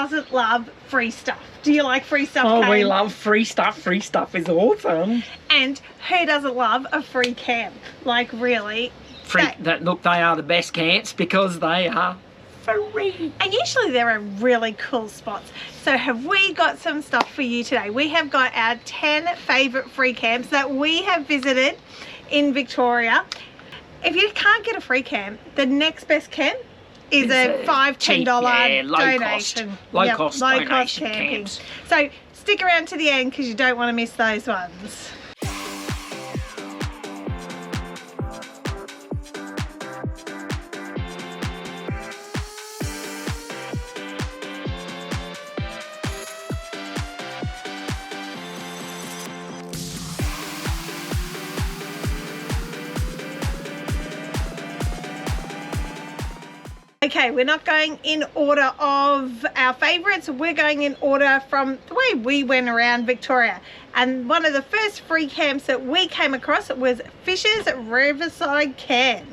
doesn't love free stuff? Do you like free stuff, Oh, Cain? we love free stuff. Free stuff is awesome. And who doesn't love a free camp? Like, really? Look, they are the best camps because they are free. And usually there are really cool spots. So have we got some stuff for you today? We have got our 10 favourite free camps that we have visited in Victoria. If you can't get a free camp, the next best camp is a $5–10 donation. Low cost donation camping. camps. So stick around to the end because you don't want to miss those ones. Okay, we're not going in order of our favourites. We're going in order from the way we went around Victoria. And one of the first free camps that we came across was Fisherman Riverside Camp.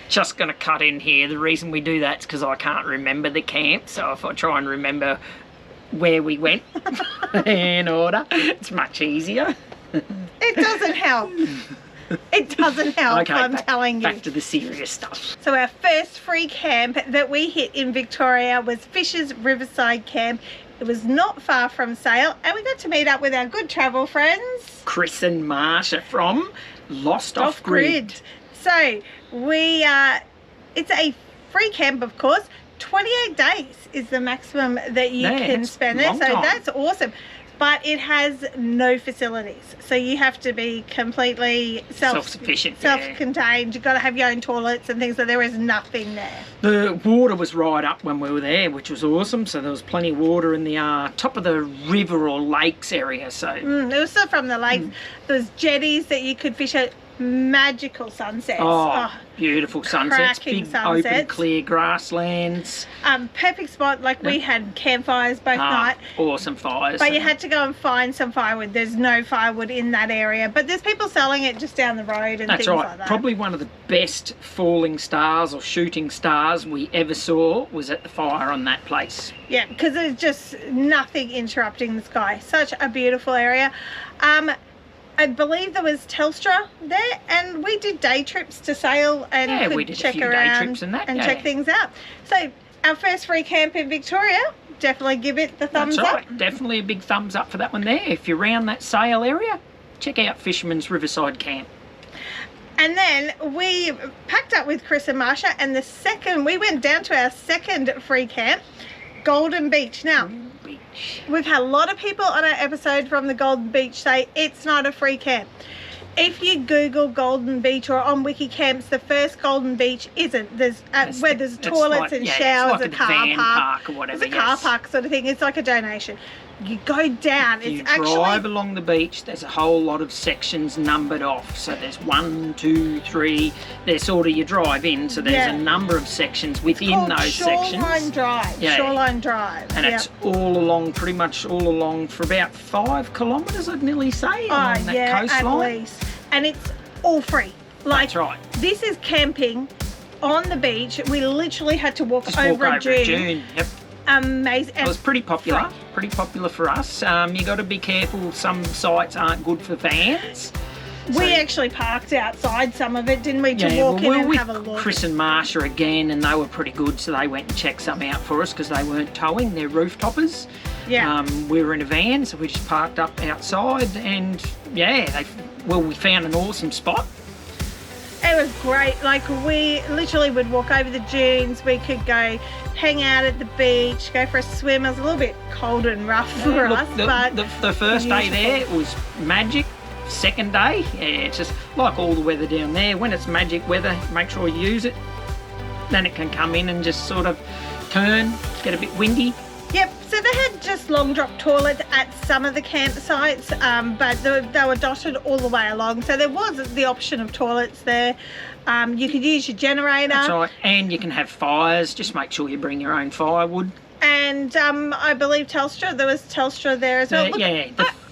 Just going to cut in here. The reason we do that is because I can't remember the camp. So if I try and remember where we went in order, it's much easier. It doesn't help. It doesn't help, okay, I'm telling you. Back to the serious stuff. So our first free camp that we hit in Victoria was Fisherman Riverside Camp. It was not far from Sale, and we got to meet up with our good travel friends, Chris and Marsha from Lost Off Grid. So it's a free camp, of course. 28 days is the maximum that you can spend there. So that's awesome. But it has no facilities, so you have to be completely self-sufficient, self-contained. You've got to have your own toilets and things, so there is nothing there. The water was right up when we were there, which was awesome. So there was plenty of water in the top of the river or lakes area. So it was still from the lakes. There's jetties that you could fish at. Magical sunsets. Oh, beautiful sunsets. Big sunsets. Open clear grasslands. Perfect spot. Like we had campfires both night. Awesome fires. But you had to go and find some firewood. There's no firewood in that area, but there's people selling it just down the road and things like that. Probably one of the best falling stars or shooting stars we ever saw was at the fire on that place. Yeah, because there's just nothing interrupting the sky. Such a beautiful area. I believe there was Telstra there, and we did day trips to Sale and we did check a few around day trips and check things out. So our first free camp in Victoria, definitely give it the thumbs up. Definitely a big thumbs up for that one there. If you're around that Sale area, check out Fisherman's Riverside Camp. And then we packed up with Chris and Marsha, and we went down to our second free camp, Golden Beach. Now, we've had a lot of people on our episode from the Golden Beach say it's not a free camp. If you Google Golden Beach or on Wiki Camps, the first Golden Beach isn't. There's where there's toilets and showers, like a car park or whatever. It's a car park sort of thing. It's like a donation. You go down. If you drive along the beach, there's a whole lot of sections numbered off. So there's 1, 2, 3. They're sort of you drive in. So there's a number of sections within those sections. Shoreline Drive. Yeah. Shoreline Drive. And it's all along, pretty much all along for about 5 kilometres, I'd nearly say, along that coastline. At least. And it's all free. That's right. This is camping on the beach. We literally had to walk over a dune. Yep. Amazing. It was pretty popular. Pretty popular for us. You got to be careful. Some sites aren't good for vans. We actually parked outside some of it, didn't we, to walk in and have a look. Chris and Marsha again, and they were pretty good, so they went and checked some out for us because they weren't towing. They're roof toppers. Yeah. We were in a van, so we just parked up outside, and we found an awesome spot. It was great. Like, we literally would walk over the dunes. We could go hang out at the beach, go for a swim. It was a little bit cold and rough for us. But the first day there was magic. Second day, it's just like all the weather down there. When it's magic weather, make sure you use it. Then it can come in and just sort of turn, get a bit windy. Yep, so they had just long drop toilets at some of the campsites, but they were dotted all the way along. So there was the option of toilets there. You could use your generator. That's right, and you can have fires. Just make sure you bring your own firewood. And I believe there was Telstra there as well. Look,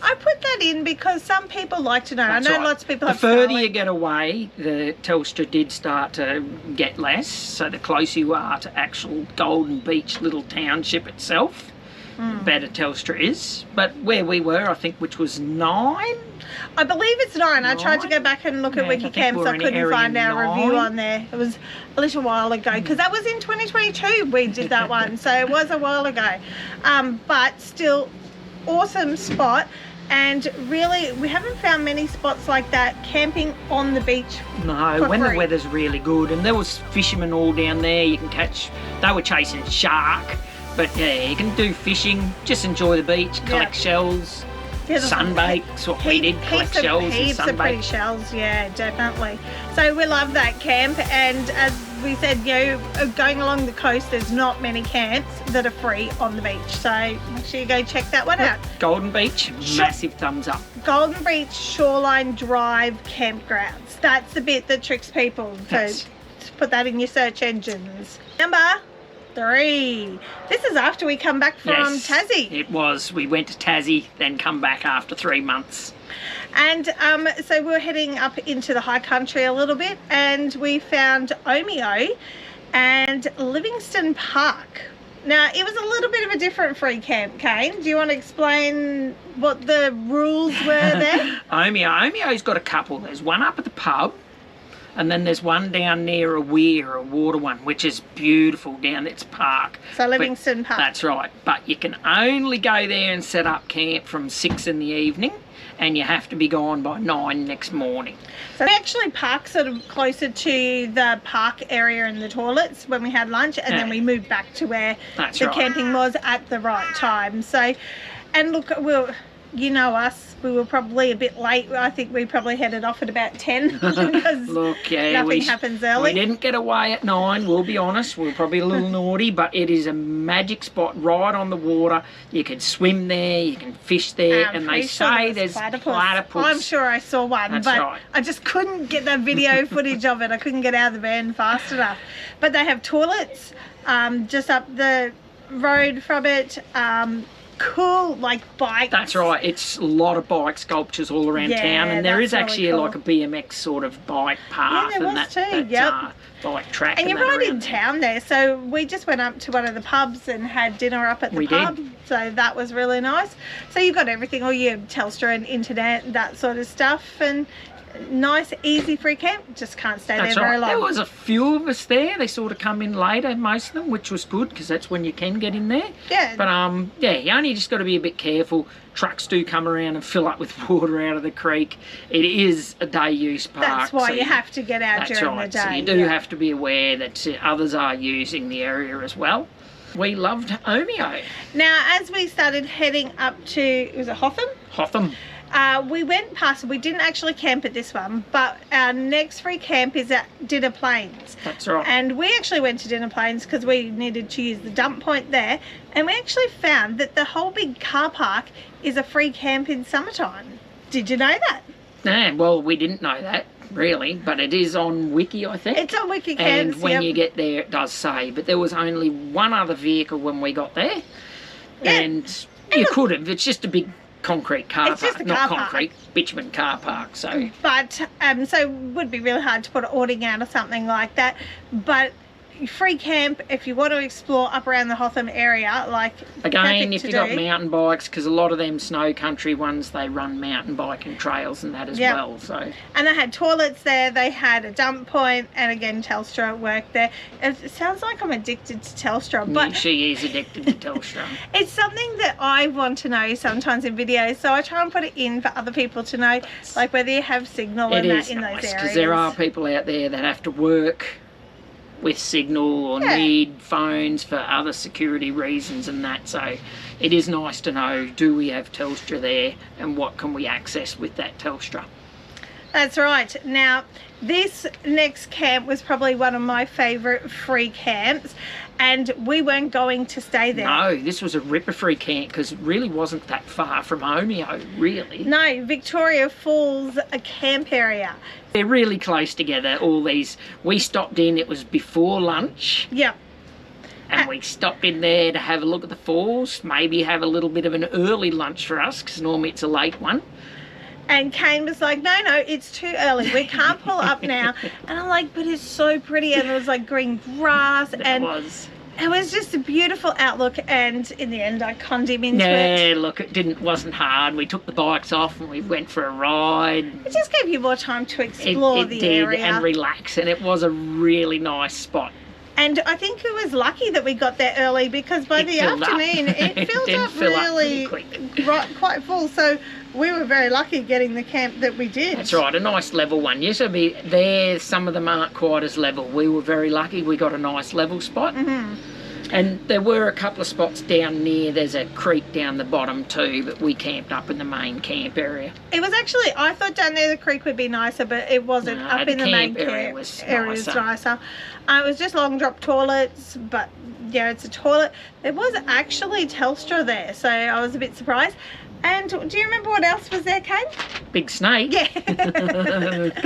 I put that in because some people like to know. That's I know lots of people have The further you get away, the Telstra did start to get less. So the closer you are to actual Golden Beach little township itself, better Telstra is. But where we were, I think, which was 9. I believe it's 9. I tried to go back and look at Wikicam, so I couldn't find our review on there. It was a little while ago, because that was in 2022 we did that one, so it was a while ago. But still, awesome spot. And really, we haven't found many spots like that camping on the beach. No, when the weather's really good. And there was fishermen all down there. You can catch, they were chasing shark. But yeah, you can do fishing, just enjoy the beach, collect shells, sunbake. What we did, collect shells and heaps of pretty shells, yeah, definitely. So we love that camp, and as we said, you know, going along the coast, there's not many camps that are free on the beach. So make sure you go check that one out. Golden Beach, massive thumbs up. Golden Beach Shoreline Drive Campgrounds. That's the bit that tricks people. So put that in your search engines. Number 3. This is after we come back from Tassie. It was. We went to Tassie, then come back after 3 months. And so we were heading up into the high country a little bit, and we found Omeo and Livingston Park. Now, it was a little bit of a different free camp, Cain. Do you want to explain what the rules were there? Omeo's got a couple. There's one up at the pub, and then there's one down near a weir, a water one, which is beautiful down. It's park. So Livingston Park. That's right. But you can only go there and set up camp from 6 in the evening, and you have to be gone by 9 next morning. So we actually parked sort of closer to the park area and the toilets when we had lunch, and then we moved back to where the camping was at the right time. So, and look, you know us, we were probably a bit late. I think we probably headed off at about 10 because nothing happens early. We didn't get away at 9, we'll be honest. We were probably a little naughty, but it is a magic spot right on the water. You can swim there, you can fish there, and they say there's platypus. I'm sure I saw one, but I just couldn't get that video footage of it. I couldn't get out of the van fast enough. But they have toilets just up the road from it. Cool, like bikes. That's right. It's a lot of bike sculptures all around town, and there is actually like a BMX sort of bike path and that bike track. And you're right in town there, so we just went up to one of the pubs and had dinner up at the pub. So that was really nice. So you've got everything, all your Telstra and internet, that sort of stuff, and nice easy free camp. Just can't stay there very long. There was a few of us there. They sort of come in later, most of them, which was good because that's when you can get in there. But yeah, you only just got to be a bit careful. Trucks do come around and fill up with water out of the creek. It is a day use park. That's why you have to get out during the day. So you do have to be aware that others are using the area as well. We loved Omeo. Now, as we started heading up to, was it Hotham? Hotham. We went past, we didn't actually camp at this one, but our next free camp is at Dinner Plains. That's right. And we actually went to Dinner Plains because we needed to use the dump point there, and we actually found that the whole big car park is a free camp in summertime. Did you know that? Yeah, well, we didn't know that really, but it is on Wiki, I think. It's on Wiki. And when you get there, it does say, but there was only one other vehicle when we got there, and you could have. It's just a big concrete car park, not concrete, bitumen car park. So, but so it would be really hard to put an awning out or something like that. But free camp if you want to explore up around the Hotham area, like again, if you've got mountain bikes, because a lot of them snow country ones, they run mountain biking trails and that as well. So, and they had toilets there, they had a dump point, and again Telstra worked there. It sounds like I'm addicted to Telstra, but she is addicted to Telstra. It's something that I want to know sometimes in videos, so I try and put it in for other people to know, like whether you have signal and that in those areas. Because there are people out there that have to work with signal or need phones for other security reasons and that, so it is nice to know, do we have Telstra there and what can we access with that Telstra. That's right. Now this next camp was probably one of my favourite free camps, and we weren't going to stay there. No, this was a ripper free camp because it really wasn't that far from Omeo, really. No, Victoria Falls, a camp area. They're really close together, all these. We stopped in, it was before lunch. Yeah. And we stopped in there to have a look at the falls, maybe have a little bit of an early lunch for us because normally it's a late one. And Cain was like, no, it's too early. We can't pull up now. And I'm like, but it's so pretty. And it was like green grass. It was. It was just a beautiful outlook, and in the end I conned him into it. Yeah, look, wasn't hard. We took the bikes off and we went for a ride. It just gave you more time to explore It the did, area. and relax, and it was a really nice spot. And I think it was lucky that we got there early, because by the filled up. afternoon it filled up fill up really quick. quite full. So we were very lucky getting the camp that we did. That's right, a nice level one. Yes, I mean, there, some of them aren't quite as level. We were very lucky. We got a nice level spot. And there were a couple of spots down near, there's a creek down the bottom too, but we camped up in the main camp area. It was actually, I thought down there the creek would be nicer, but it wasn't. No, Up in the main camp area camp was area was nicer. nicer. It was just long drop toilets, but yeah, it's a toilet. There was actually Telstra there, so I was a bit surprised. And do you remember what else was there, Cain? Big snake. Yeah. So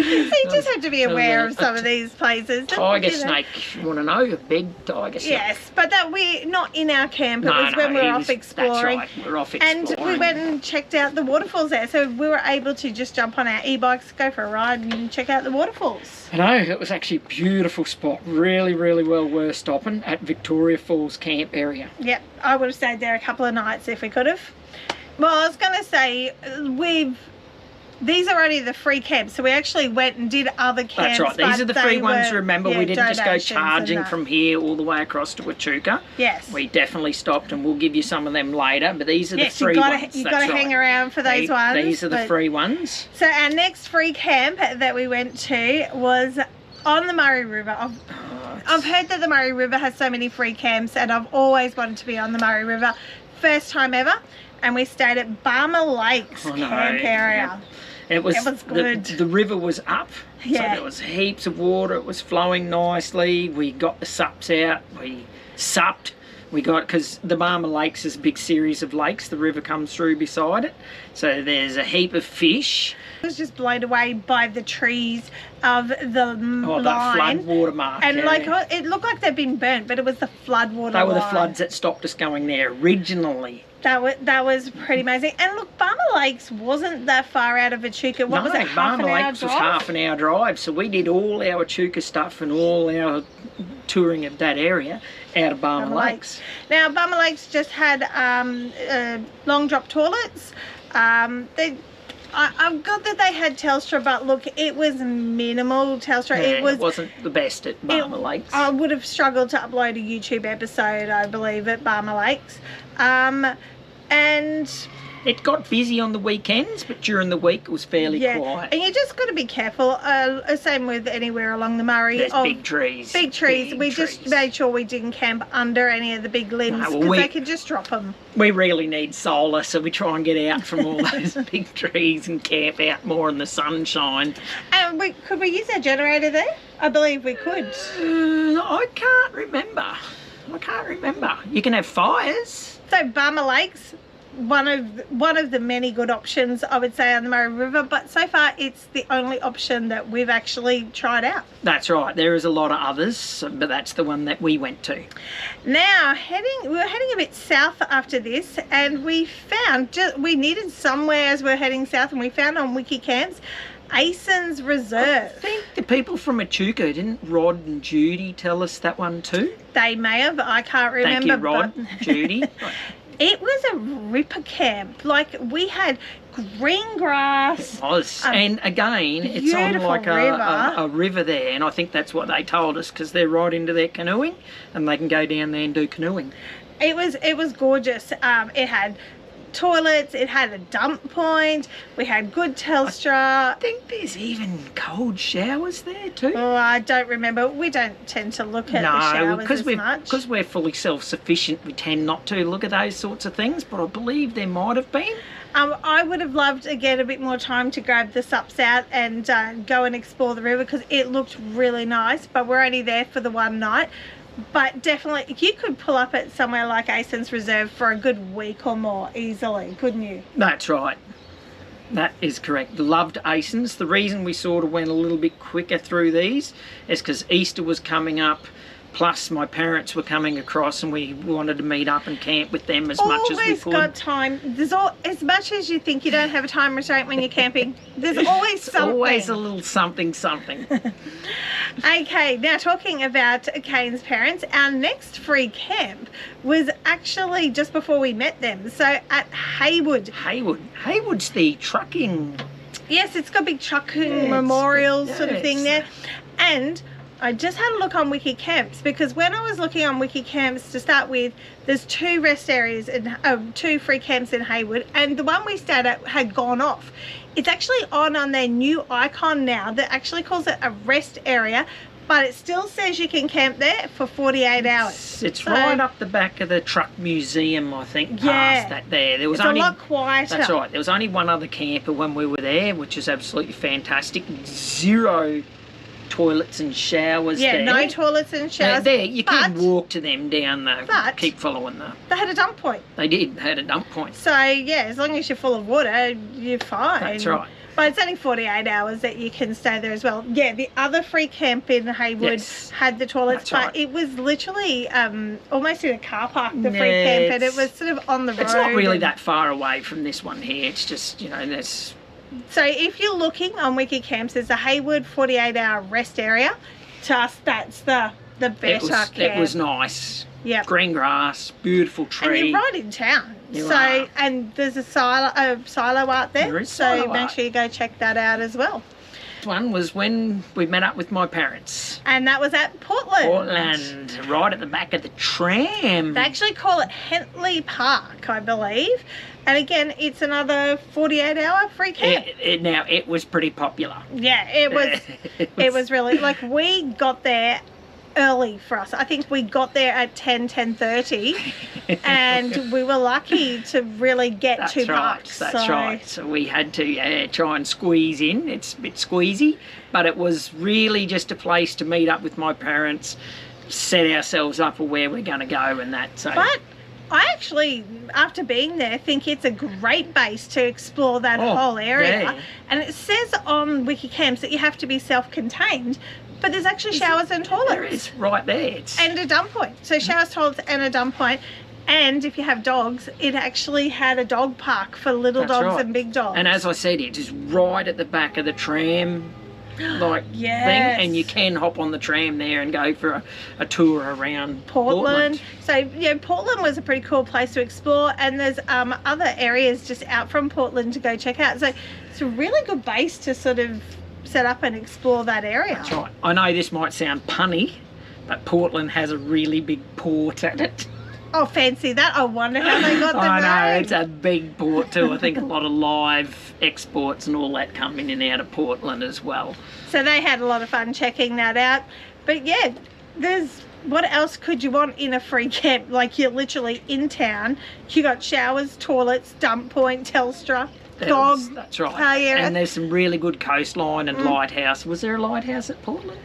you just have to be aware of some of these places. Tiger snake, you want to know? A big tiger snake. Yes, but that we're not in our camp. It was when we were off exploring. That's right, we're off exploring. And we went and checked out the waterfalls there. So we were able to just jump on our e-bikes, go for a ride and check out the waterfalls. I know, it was actually a beautiful spot. Really, really well worth stopping at Victoria Falls camp area. Yep, I would have stayed there a couple of nights if we could have. Well, I was going to say, these are only the free camps, so we actually went and did other camps. That's right, these are the free ones. Remember, we didn't just go charging from here all the way across to Echuca. Yes. We definitely stopped, and we'll give you some of them later, but these are the free ones. You've got to hang around for those ones. These are the free ones. So our next free camp that we went to was on the Murray River. I've heard that the Murray River has so many free camps, and I've always wanted to be on the Murray River. First time ever. And we stayed at Barmah Lakes camp area. It was good. The river was up, so there was heaps of water. It was flowing nicely. We got the sups out. We supped. We got, because the Barmah Lakes is a big series of lakes. The river comes through beside it. So there's a heap of fish. I was just blown away by the trees of the line. That flood water mark. And like, it looked like they'd been burnt, but it was the flood water They were the floods that stopped us going there originally. That was pretty amazing. And look, Barmah Lakes wasn't that far out of Echuca. What was it, half an hour Lakes drive? was half an hour drive. So we did all our Echuca stuff and all our touring of that area out of Barmah Lakes. Now, Barmah Lakes just had long drop toilets. I'm glad that they had Telstra, but look, it was minimal Telstra. Yeah, it wasn't the best at Barmah Lakes. I would have struggled to upload a YouTube episode, I believe, at Barmah Lakes. And it got busy on the weekends, but during the week it was fairly quiet. And you just got to be careful. Same with anywhere along the Murray. There's big trees. Big trees. We just made sure we didn't camp under any of the big limbs, because they could just drop them. We really need solar, so we try and get out from all those big trees and camp out more in the sunshine. And could we use our generator there? I believe we could. I can't remember. You can have fires. So Barmah Lakes, one of the many good options, I would say, on the Murray River, but so far it's the only option that we've actually tried out. That's right, there is a lot of others, but that's the one that we went to. Now we were heading a bit south after this, and we found we needed somewhere as we're heading south, and we found on Wikicamps Aysons Reserve. I think the people from Echuca, didn't Rod and Judy tell us that one too? They may have, I can't remember. Thank you, Rod, Judy. It was a ripper camp. Like, we had green grass. It was. And again, it's on like a river there, and I think that's what they told us, because they're right into their canoeing, and they can go down there and do canoeing. It was gorgeous. It had toilets, it had a dump point, we had good Telstra. I think there's even cold showers there too. Oh, I don't remember. We don't tend to look at the showers as much. Because we're fully self-sufficient, we tend not to look at those sorts of things, but I believe there might have been. I would have loved to get a bit more time to grab the sups out and go and explore the river, because it looked really nice, but we're only there for the one night. But definitely, you could pull up at somewhere like Aysons Reserve for a good week or more easily, couldn't you? That's right. That is correct. Loved Aysons. The reason we sort of went a little bit quicker through these is because Easter was coming up. Plus, my parents were coming across and we wanted to meet up and camp with them as much as we could. Always got time. There's as much as you think you don't have a time restraint when you're camping, there's always something. Always a little something, something. Okay, now talking about Cain's parents, our next free camp was actually just before we met them. So at Heywood. Heywood's the trucking. Yes, it's got big trucking memorial sort of thing there. And I just had a look on Wiki Camps, because when I was looking on Wiki Camps to start with, there's 2 rest areas and 2 free camps in Heywood, and the one we stayed at had gone off. It's actually on their new icon now that actually calls it a rest area, but it still says you can camp there for 48 hours. It's right up the back of the truck museum, I think, past that there. There was only a lot quieter. That's right. There was only one other camper when we were there, which is absolutely fantastic. 0 toilets and showers there. No toilets and showers. There, you can walk to them down the, keep following the... They had a dump point. They did, they had a dump point. So, yeah, as long as you're full of water, you're fine. That's right. But it's only 48 hours that you can stay there as well. Yeah, the other free camp in Heywood had the toilets, but it was literally almost in a car park, the free camp, and it was sort of on the road. It's not really that far away from this one here. It's just, you know, there's... So if you're looking on Wiki Camps, there's a Heywood 48-hour rest area. To us, that's the better camp. It was nice. Yeah. Green grass, beautiful tree. And you're right in town. And there's a silo art there. There is so make sure you go check that out as well. This one was when we met up with my parents. And that was at Portland. Portland, right at the back of the tram. They actually call it Henty Park, I believe. And again, it's another 48-hour free camp. Now, it was pretty popular. Yeah, it was. It was really, like, we got there early for us. I think we got there at 10:30, and we were lucky to really get to parks. That's right. So we had to try and squeeze in. It's a bit squeezy, but it was really just a place to meet up with my parents, set ourselves up for where we're going to go and that. So. But I actually, after being there, think it's a great base to explore that whole area. Yeah. And it says on Wiki Camps that you have to be self-contained, but there's actually showers and toilets. There is, right there. And a dump point. So showers, toilets and a dump point. And if you have dogs, it actually had a dog park for little dogs and big dogs. And as I said, it is right at the back of the tram thing, and you can hop on the tram there and go for a tour around Portland. So yeah, Portland was a pretty cool place to explore, and there's other areas just out from Portland to go check out. So it's a really good base to sort of set up and explore that area. That's right. I know this might sound punny, but Portland has a really big port at it. Oh, fancy that. I wonder how they got the name. I know, it's a big port too. I think a lot of live exports and all that come in and out of Portland as well. So they had a lot of fun checking that out. But yeah, what else could you want in a free camp? Like, you're literally in town. You got showers, toilets, dump point, Telstra, dogs. That's right. And there's some really good coastline and lighthouse. Was there a lighthouse at Portland?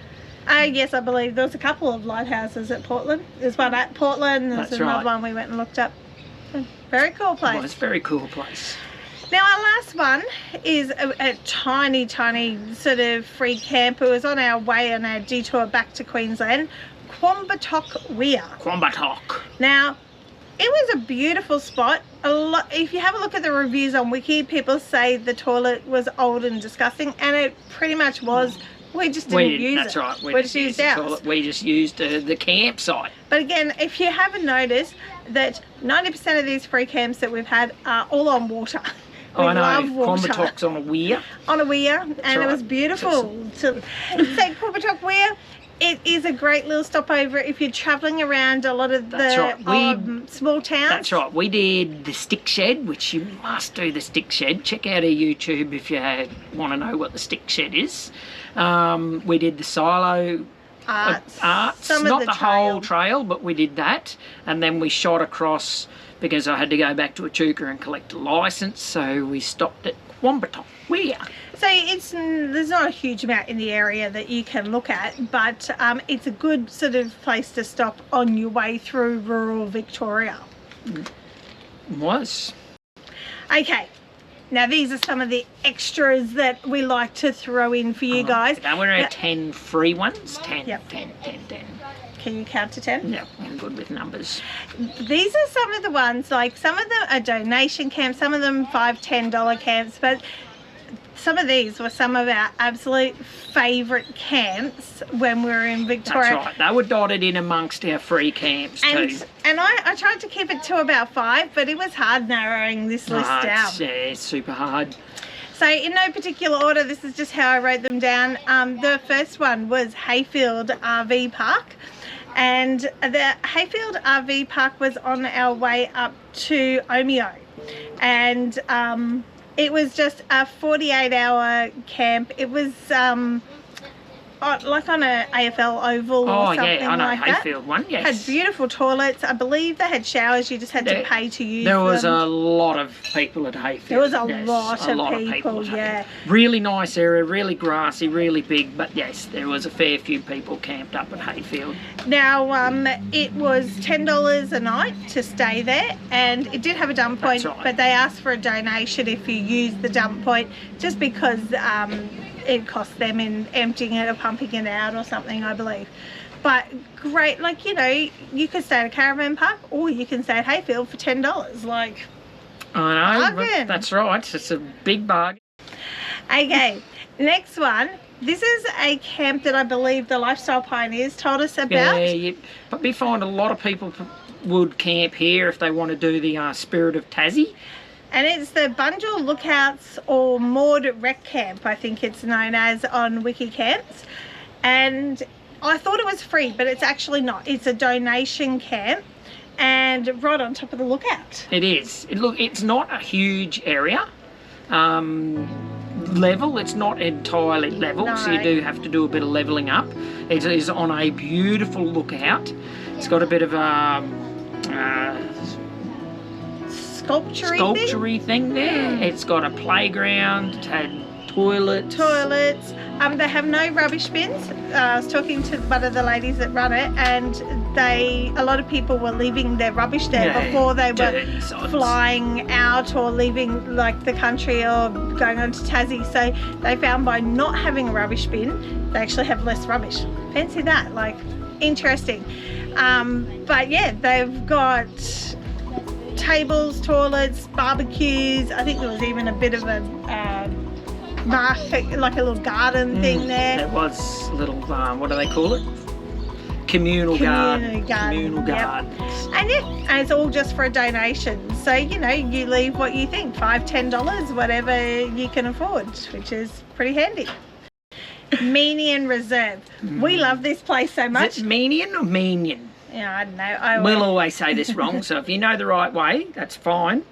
Yes, I believe there was a couple of lighthouses at Portland. There's one at Portland, there's another one we went and looked up. Very cool place. It was a very cool place. Now our last one is a tiny sort of free camp. It was on our way on our detour back to Queensland. Quambatook Weir. Quambatook. Now, it was a beautiful spot. If you have a look at the reviews on Wiki, people say the toilet was old and disgusting, and it pretty much was. We just didn't use it. That's right. We just used ours. We just used the campsite. But again, if you haven't noticed that 90% of these free camps that we've had are all on water. I know. Quambatook's on a weir. On a weir, and it was beautiful. So Quambatook Weir, it is a great little stopover if you're travelling around a lot of the small towns. That's right. We did the stick shed, which you must do the stick shed. Check out our YouTube if you want to know what the stick shed is. We did the silo arts. Not the whole trail, but we did that. And then we shot across, because I had to go back to Echuca and collect a licence, so we stopped at Quambatook Weir. So there's not a huge amount in the area that you can look at, but it's a good sort of place to stop on your way through rural Victoria. It was. Okay. Now, these are some of the extras that we like to throw in for you guys. Now, we're at 10 free ones. 10. Yep. 10. Can you count to 10? Yeah, I'm good with numbers. These are some of the ones, like some of them are donation camps, some of them $5, $10 camps, but some of these were some of our absolute favourite camps when we were in Victoria. That's right. They were dotted in amongst our free camps too. And I tried to keep it to about 5, but it was hard narrowing this list down. Yeah, it's super hard. So in no particular order, this is just how I wrote them down. The first one was Heyfield RV Park. And the Heyfield RV Park was on our way up to Omeo. And it was just a 48-hour camp. It was like on a AFL oval or something I know, like that. Heyfield one, yes. Had beautiful toilets. I believe they had showers. You just had to pay to use them. There was a lot of people at Heyfield. There was a lot of people, yeah. Really nice area, really grassy, really big. But yes, there was a fair few people camped up at Heyfield. Now, it was $10 a night to stay there, and it did have a dump point, That's right. but they asked for a donation if you use the dump point, just because it cost them in emptying it or pumping it out or something, I believe. But great, like, you know, you could stay at a caravan park or you can stay at Heyfield for $10. Like, I know, but that's right. It's a big bargain. Okay, next one. This is a camp that I believe the Lifestyle Pioneers told us about. Yeah, but we find a lot of people would camp here if they want to do the Spirit of Tassie. And it's the Bunjil Lookouts or Moored Rec Camp, I think it's known as on Wiki Camps. And I thought it was free, but it's actually not. It's a donation camp and right on top of the lookout. It is. It's not a huge area. Level, it's not entirely level, No. so you do have to do a bit of levelling up. It is on a beautiful lookout. It's got a bit of a sculpture-y thing there. It's got a playground, it had toilets. They have no rubbish bins. I was talking to one of the ladies that run it, and a lot of people were leaving their rubbish there before they were flying out or leaving like the country or going on to Tassie. So they found by not having a rubbish bin, they actually have less rubbish. Fancy that, like, interesting. But yeah, they've got tables, toilets, barbecues. I think there was even a bit of a market, like a little garden thing there. There was a little, what do they call it? Communal garden. Communal gardens. And yeah, and it's all just for a donation. So, you know, you leave what you think, $5, $10, whatever you can afford, which is pretty handy. Meeniyan Reserve. We love this place so much. Is it Meeniyan or Meeniyan? Yeah, I don't know. We'll always say this wrong, so if you know the right way, that's fine.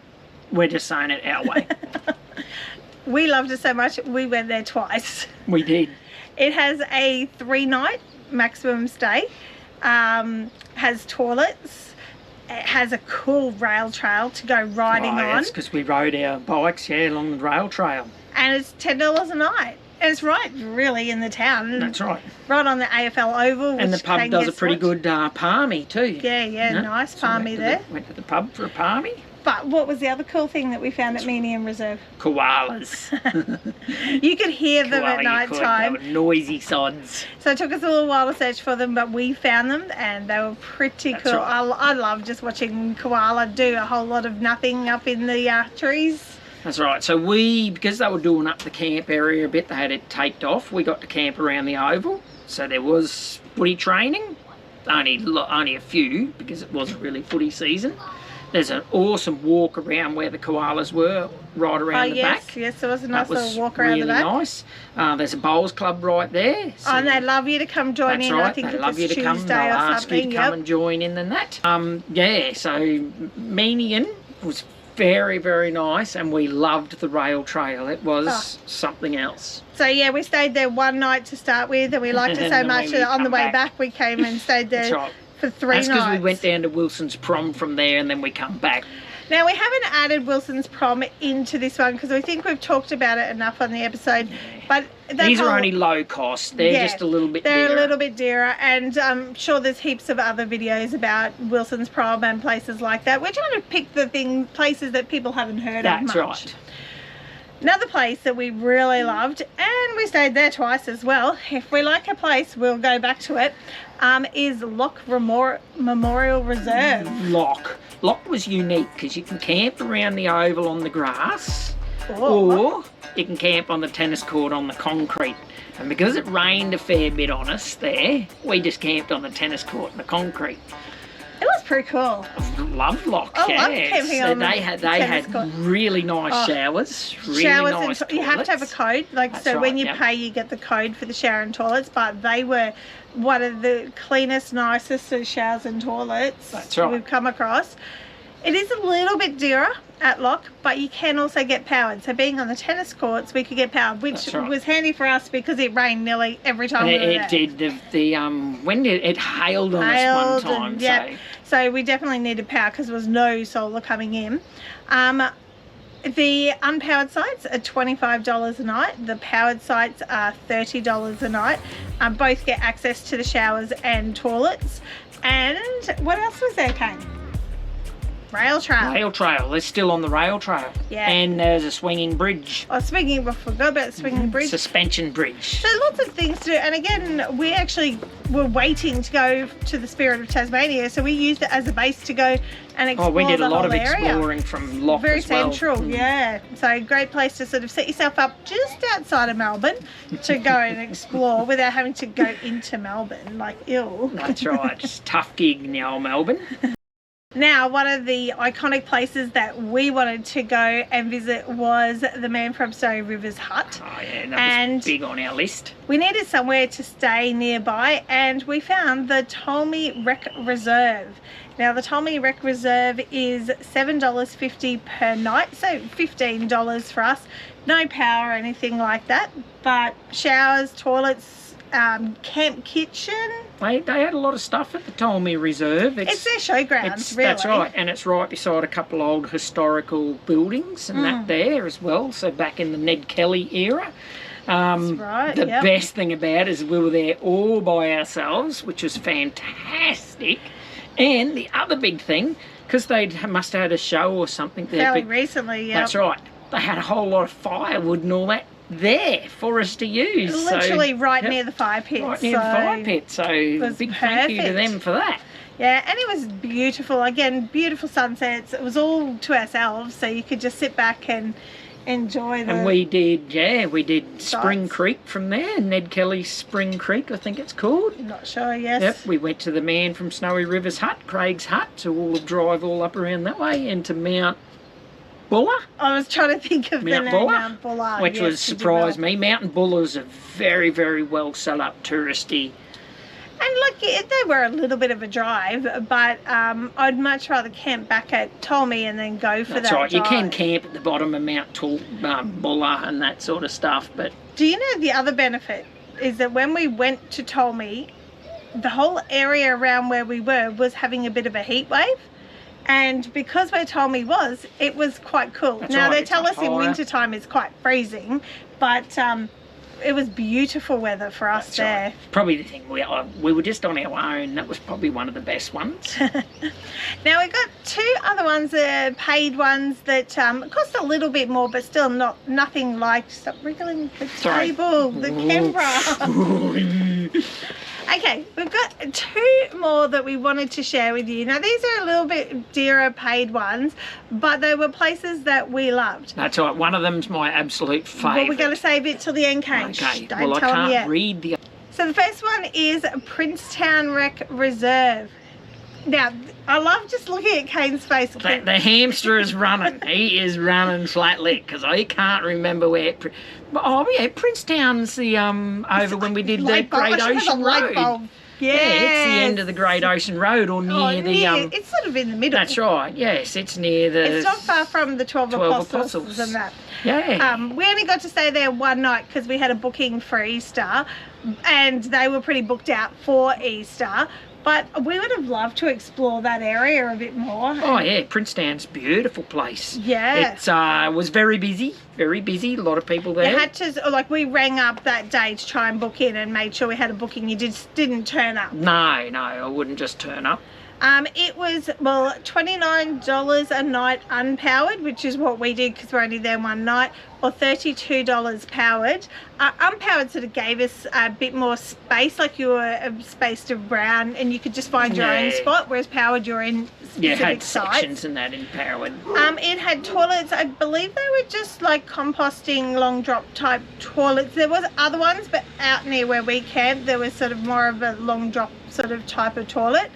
We're just saying it our way. We loved it so much, we went there twice. We did. It has a 3-night maximum stay, has toilets, it has a cool rail trail to go riding on. That's because we rode our bikes, along the rail trail. And it's $10 a night. And it's right, really, in the town. That's right. Right on the AFL Oval. And the pub does a pretty good palmy too. Yeah, nice palmy there. Went to the pub for a palmy. But what was the other cool thing that we found at Meeniyan Reserve? Koalas. You could hear them at night time. They were noisy sods. So it took us a little while to search for them, but we found them and they were pretty cool. Right. I love just watching koala do a whole lot of nothing up in the trees. That's right. So because they were doing up the camp area a bit, they had it taped off. We got to camp around the oval. So there was footy training, only a few because it wasn't really footy season. There's an awesome walk around where the koalas were, right around the back. Yes, there was a nice little walk around the back. Really nice. There's a bowls club right there. So and they'd love you to come join in. Right. I think They'd love you to Tuesday come. They'll ask you to come and join in and that. So Meeniyan was very, very nice, and we loved the rail trail. It was something else. So yeah, we stayed there one night to start with, and we liked it so much that on the way back we came and stayed there. That's right. For 3 nights. That's because we went down to Wilson's Prom from there and then we come back. Now we haven't added Wilson's Prom into this one because we think we've talked about it enough on the episode. But these are only low cost. They're just a little bit dearer. They're a little bit dearer, and I'm sure there's heaps of other videos about Wilson's Prom and places like that. We're trying to pick the places that people haven't heard of much. That's right. Another place that we really loved, and we stayed there twice as well. If we like a place, we'll go back to it, is Loch Memorial Reserve. Loch was unique because you can camp around the oval on the grass, Oh. or you can camp on the tennis court on the concrete. And because it rained a fair bit on us there, we just camped on the tennis court and the concrete. It was pretty cool. Love Loch. I love camping on they the had tennis court. really nice showers, really Showers nice and you have to have a code. That's so when right, you yep. pay, you get the code for the shower and toilets. But they were one of the cleanest, nicest showers and toilets That's right. we've come across. It is a little bit dearer at Loch, but you can also get powered. So being on the tennis courts, we could get powered, which That's right. was handy for us because it rained nearly every time we were there. It did. When it hailed on us one time. And, yeah. So we definitely needed power because there was no solar coming in. The unpowered sites are $25 a night. The powered sites are $30 a night. Both get access to the showers and toilets. And what else was there, Cain? Rail trail. Rail trail. They're still on the rail trail. Yeah. And there's a swinging bridge. I forgot about the swinging bridge. Suspension bridge. So lots of things to do, and again, we actually were waiting to go to the Spirit of Tasmania, so we used it as a base to go and explore. We did a lot of area. exploring from Loch Very as well. central, yeah. So great place to sort of set yourself up just outside of Melbourne to go and explore without having to go into Melbourne, like ill. That's right. It's a tough gig now, Melbourne. Now, one of the iconic places that we wanted to go and visit was the Man from Stony River's hut. Oh yeah, that was big on our list. We needed somewhere to stay nearby, and we found the Tolmie Rec Reserve. Now, the Tolmie Rec Reserve is $7.50 per night, so $15 for us. No power or anything like that, but showers, toilets, camp kitchen. They had a lot of stuff at the Tolmie Reserve. It's their showgrounds, really. That's right, and it's right beside a couple of old historical buildings and that there as well. So back in the Ned Kelly era. That's right, The best thing about it is we were there all by ourselves, which was fantastic. And the other big thing, because they must have had a show or something there. Fairly recently, yeah. That's right. They had a whole lot of firewood and all that there for us to use. Literally right near the fire pit. Right near the fire pit. So big thank you to them for that. Yeah, and it was beautiful. Again, beautiful sunsets. It was all to ourselves, so you could just sit back and enjoy the... And we did Spring Creek from there. Ned Kelly's Spring Creek, I think it's called. Not sure, yes. Yep, we went to the Man from Snowy River's hut, Craig's hut, so we'll drive all up around that way into Mount Buller. I was trying to think of the name, Mount Buller. Which was surprised me. Mountain Buller's a very, very well set up touristy. And look, they were a little bit of a drive, but I'd much rather camp back at Tolmie and then go for that. That's right. drive. You can camp at the bottom of Mount Buller and that sort of stuff, but... Do you know the other benefit is that when we went to Tolmie, the whole area around where we were was having a bit of a heat wave. And because where Tolmie was, it was quite cool. That's now, right, they tell us in higher. winter time it's quite freezing, but it was beautiful weather for us. That's there. Right. Probably the thing, we were just on our own. That was probably one of the best ones. Now, we've got two other ones, paid ones that cost a little bit more, but still nothing like... Stop wriggling the table, the camera. Okay, we've got two more that we wanted to share with you. Now, these are a little bit dearer paid ones, but they were places that we loved. That's right. One of them's my absolute favourite. Well, we're going to save it till the end, Cain. Okay, Don't well, I tell them can't yet. read the... So the first one is Princetown Rec Reserve. Now, I love just looking at Cain's face. The hamster is running. He is running flat-legged because I can't remember where... Oh, yeah, Princetown's the over when we did the Great Ocean Road. Yeah, it's the end of the Great Ocean Road or near the... It's sort of in the middle. That's right, yes, it's near the... It's not far from the 12 Apostles and that. Yeah. We only got to stay there one night because we had a booking for Easter and they were pretty booked out for Easter. But we would have loved to explore that area a bit more. Oh yeah, Princetown's a beautiful place. Yeah. It was very busy, a lot of people there. You had to, like, we rang up that day to try and book in and made sure we had a booking. You just didn't turn up. No, I wouldn't just turn up. It was, well, $29 a night unpowered, which is what we did because we're only there one night, or $32 powered. Unpowered sort of gave us a bit more space, like you were spaced around and you could just find your own spot, whereas powered you're in specific had sites. sections and that in powered. It had toilets. I believe they were just like composting long drop type toilets. There was other ones, but out near where we camped there was sort of more of a long drop sort of type of toilet.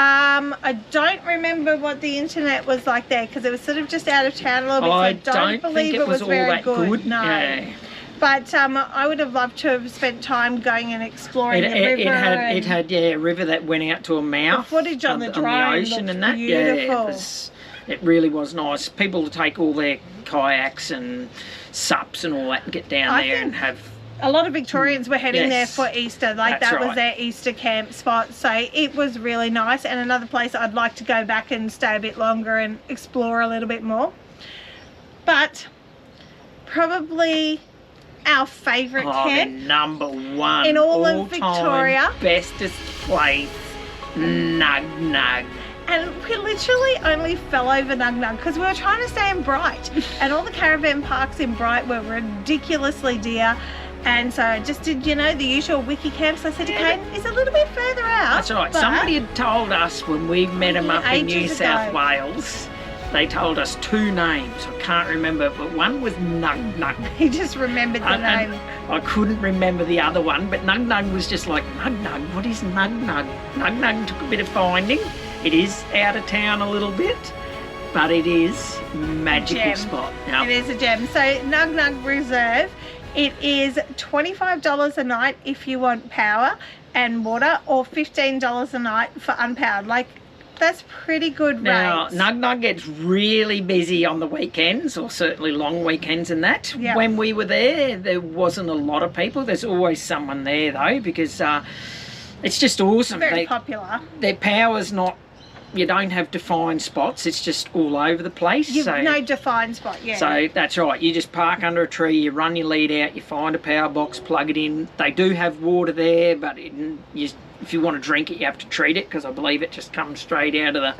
I don't remember what the internet was like there because it was sort of just out of town a little bit. I so I don't believe think it was all very that good. No. Yeah. But I would have loved to have spent time going and exploring the river. It had a river that went out to a mouth. The footage on the drone on the ocean and that. Beautiful. Yeah, it really was nice. People to take all their kayaks and sups and all that and get down there and have. A lot of Victorians were heading there for Easter, like that was their Easter camp spot, so it was really nice, and another place I'd like to go back and stay a bit longer and explore a little bit more. But probably our favourite camp, number one in all of Victoria, bestest place, Nug Nug. And we literally only fell over Nug Nug because we were trying to stay in Bright, and all the caravan parks in Bright were ridiculously dear. And so I just did, you know, the usual wiki camps. I said to Cain, it's a little bit further out. That's right. Somebody had told us when we met them up in New South Wales, they told us two names. I can't remember, but one was Nug Nug. He just remembered the name. I couldn't remember the other one, but Nug Nug was just like, Nug Nug, what is Nug Nug? Nug Nug took a bit of finding. It is out of town a little bit, but it is a magical spot. Yep. It is a gem. So Nug Nug Reserve. It is $25 a night if you want power and water, or $15 a night for unpowered. Like, that's pretty good rates. Now, Nug Nug gets really busy on the weekends, or certainly long weekends and that. Yep. When we were there wasn't a lot of people. There's always someone there though, because it's just awesome. Very popular. Their power's not, you don't have defined spots, it's just all over the place. No defined spot, yeah. So that's right, you just park under a tree, you run your lead out, you find a power box, plug it in. They do have water there, but if you want to drink it, you have to treat it, because I believe it just comes straight out of the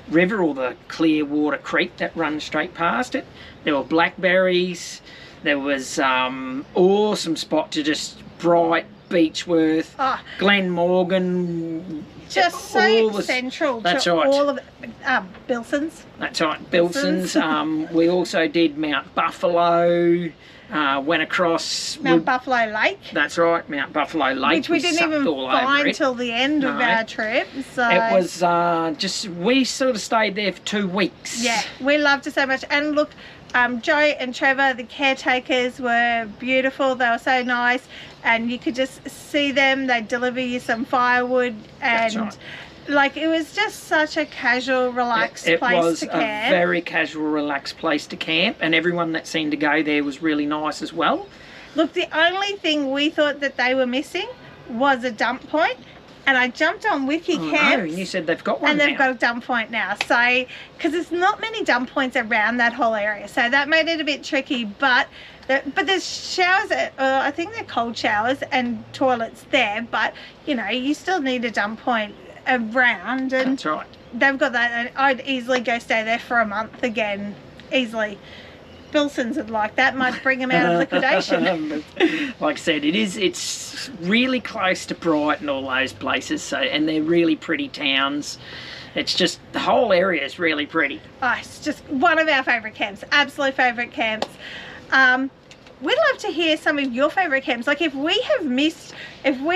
river or the clear water creek that runs straight past it. There were blackberries, there was awesome spot to just Bright, Beechworth, Glenmorgan. Just so central to all of Bilsons. That's right, Bilsons. We also did Mount Buffalo, went across Mount Buffalo Lake. That's right, Mount Buffalo Lake. Which we didn't even find till the end of our trip. So it was we sort of stayed there for 2 weeks. Yeah, we loved it so much. And look, Joe and Trevor, the caretakers, were beautiful. They were so nice, and you could just see them. They'd deliver you some firewood, and like, it was just such a casual, relaxed place to camp. It was a very casual, relaxed place to camp, and everyone that seemed to go there was really nice as well. Look, the only thing we thought that they were missing was a dump point. And I jumped on Wiki Camps. No, and you said they've got one now. And they've got a dump point now. So, because there's not many dump points around that whole area. So that made it a bit tricky. But there's showers, I think they're cold showers and toilets there. But, you know, you still need a dump point around. And that's right. They've got that. And I'd easily go stay there for a month again. Easily. Bilsons would like that, might bring them out of liquidation. Like I said, it's really close to Bright and all those places, so, and they're really pretty towns. It's just, the whole area is really pretty. Oh, it's just one of our favourite camps, absolute favourite camps. We'd love to hear some of your favourite camps. Like, if we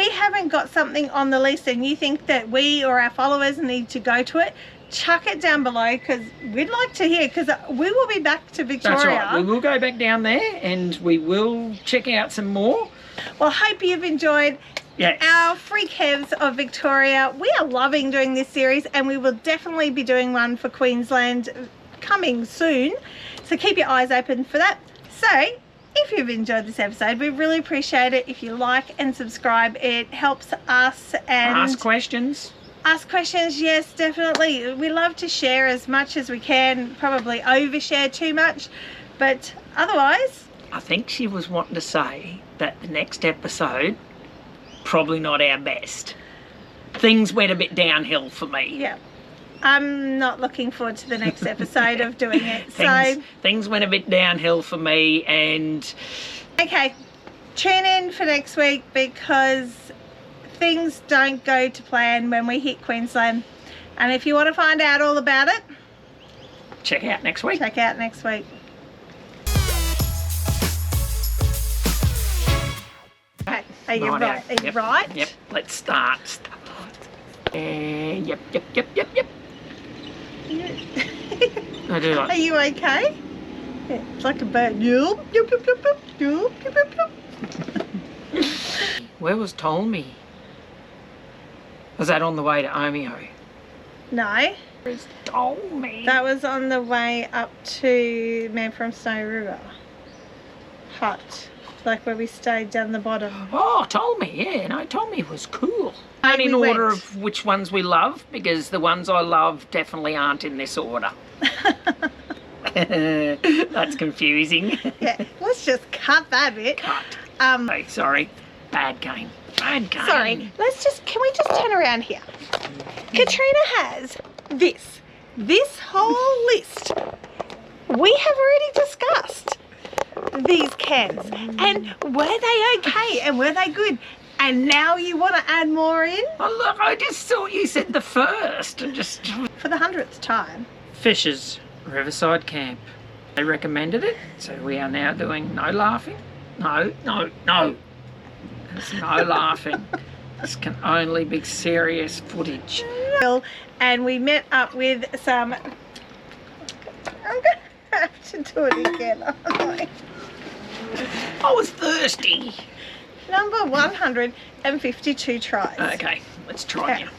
haven't got something on the list and you think that we or our followers need to go to it, chuck it down below, because we'd like to hear, because we will be back to Victoria. That's right, we will go back down there and we will check out some more. Well, hope you've enjoyed our free camps of Victoria. We are loving doing this series, and we will definitely be doing one for Queensland coming soon, so keep your eyes open for that. So if you've enjoyed this episode, we really appreciate it if you like and subscribe. It helps us. And ask questions. Ask questions, yes, definitely. We love to share as much as we can, probably overshare too much, but otherwise... I think she was wanting to say that the next episode, probably not our best. Things went a bit downhill for me. Yeah. I'm not looking forward to the next episode of doing it. Things went a bit downhill for me, and okay, tune in for next week because things don't go to plan when we hit Queensland. And if you want to find out all about it, check out next week. Check out next week. Okay, are you right? Are you right? Yep, let's start. Yep. I do like. Are you okay? Yeah, it's like a bird. Yup. Where was Tolmie? Was that on the way to Omeo? No. Where's Tolmie? That was on the way up to Man from Snow River hut, like where we stayed down the bottom. Oh, Tolmie, yeah, no, Tolmie was cool. And in order of which ones we love, because the ones I love definitely aren't in this order. That's confusing. Yeah, let's just cut that bit. Cut. Okay, sorry, bad Cain. Bad Cain. Sorry, can we just turn around here? Katrina has this whole list. We have already discussed these cans, and were they okay and were they good? And now you want to add more in? Oh, look, I just thought you said the first and just... For the 100th time. Fisher's Riverside Camp. They recommended it, so we are now doing no laughing. No. There's no laughing. This can only be serious footage. And we met up with some... I'm going to have to do it again, aren't I? I was thirsty. Number 152 tries. Okay, let's try now.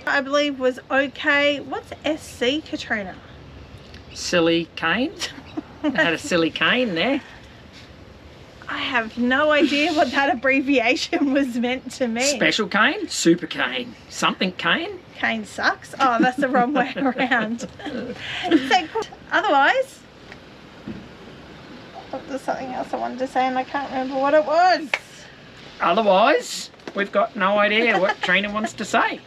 I believe was okay. What's SC, Katrina? Silly Cain. I had a silly Cain there. I have no idea what that abbreviation was meant to mean. Special Cain, Super Cain, something Cain. Cain sucks. Oh, that's the wrong way around. So, otherwise, there's something else I wanted to say and I can't remember what it was. Otherwise, we've got no idea what Trina wants to say.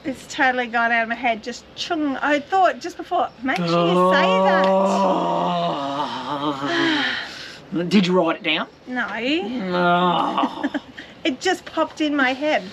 It's totally gone out of my head. Just chung. I thought just before, make sure you say that. Did you write it down? No. No. It just popped in my head.